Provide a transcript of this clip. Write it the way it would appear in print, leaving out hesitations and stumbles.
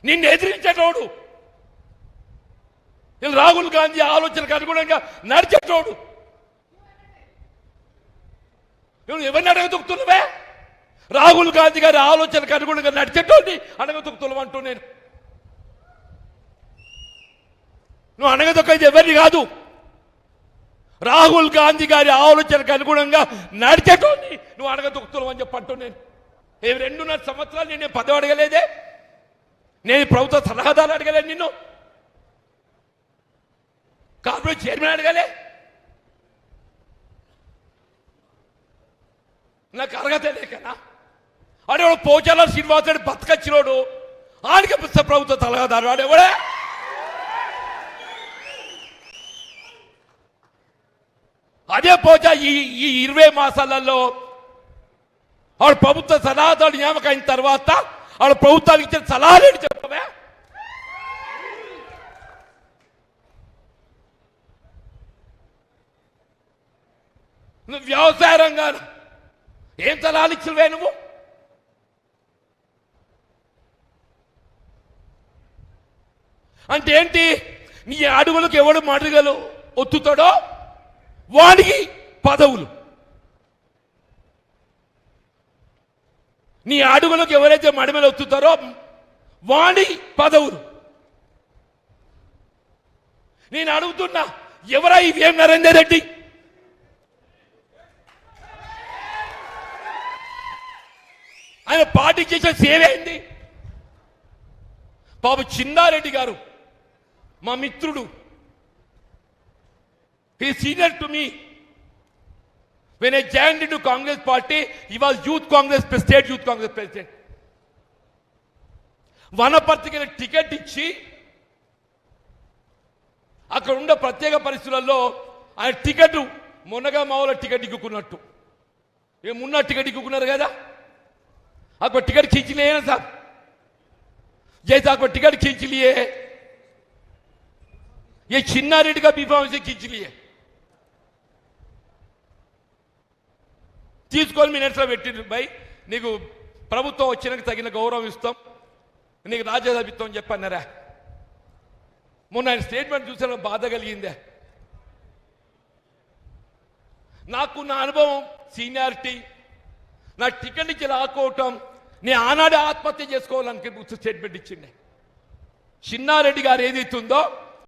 నిన్ను ఎదిరించేటోడు, రాహుల్ గాంధీ ఆలోచనకు అనుగుణంగా నడిచేటోడు. నువ్వు ఎవరిని అడగదొక్కుతున్నావే? రాహుల్ గాంధీ గారి ఆలోచనకు అనుగుణంగా నడిచేటోడిని అడగదొక్కుతున్నావు అంటూ నేను. నువ్వు అడగదొక్కేది ఎవరిని కాదు, రాహుల్ గాంధీ గారి ఆలోచనకు అనుగుణంగా నడిచేటోడిని నువ్వు అడగదొక్కుతున్నావు అని చెప్పంటూ నేను. 2.5 సంవత్సరాలు నేను పదవి అడగలేదే, నేను ప్రభుత్వ సలహాదారు అడగలేదు, నిన్ను కార్పొరేట్ చైర్మన్ అడగలే. నాకు అర్హత లేకనా? ఆడేవాడు పోచాల శ్రీనివాసుడు బతకచ్చినోడు, ఆడికి ప్రభుత్వ సలహాదారు ఆడేవాడే. అదే పోచా ఈ 20 మాసాలలో ఆడు ప్రభుత్వ సలహాదారు నియామకం అయిన తర్వాత ఆడు ప్రభుత్వానికి ఇచ్చిన సలహాలు ఏంటి చెప్పవే? నువ్వు వ్యవసాయ రంగాలు ఏం సలహాలు ఇచ్చినవే నువ్వు? అంటే ఏంటి? నీ అడుగులకు ఎవడు మడుగలు ఒత్తుతాడో వాడికి పదవులు, నీ అడుగులకు ఎవరైతే మడిమలు ఒత్తుతారో వాడి పదవులు. నేను అడుగుతున్నా, ఎవరా ఈ వేం నరేందర్ రెడ్డి? ఆయన పార్టీ చేసే సేవ ఏంది? బాబు చిన్నారెడ్డి గారు మా మిత్రుడు, he is senior to me. When I joined into Congress party, he was Youth Congress, State Youth Congress President. వనపర్తికి టికెట్ ఇచ్చి అక్కడ ఉన్న ప్రత్యేక పరిస్థితులలో ఆయన టికెట్ మొన్నగా మామూలు టికెట్ ఇక్కున్నట్టు ఏమున్న టికెట్ ఇక్కున్నారు కదా, आपको टिकट खींच लिए ना साहब, जैसे आपको टिकट खींच लिए ये छिन्ना रेड्डी का बीफाम से खींच लिए, తీసుకొని మినిట్స్లో పెట్టిండ్రు. భయ్ నీకు ప్రభుత్వం వచ్చినాక తగిన గౌరవం ఇస్తాం, నీకు రాజ్యసభ ఇస్తాం అని చెప్పన్నారా? మొన్న ఆయన స్టేట్మెంట్ చూసిన బాధ కలిగిందే నాకు. నా అనుభవం, సీనియారిటీ, నా టికెట్ ఇచ్చి లాక్కోవటం, నీ ఆనాడే ఆత్మహత్య చేసుకోవాలని స్టేట్మెంట్ ఇచ్చిండే. చిన్నారెడ్డి గారు ఏదైతుందో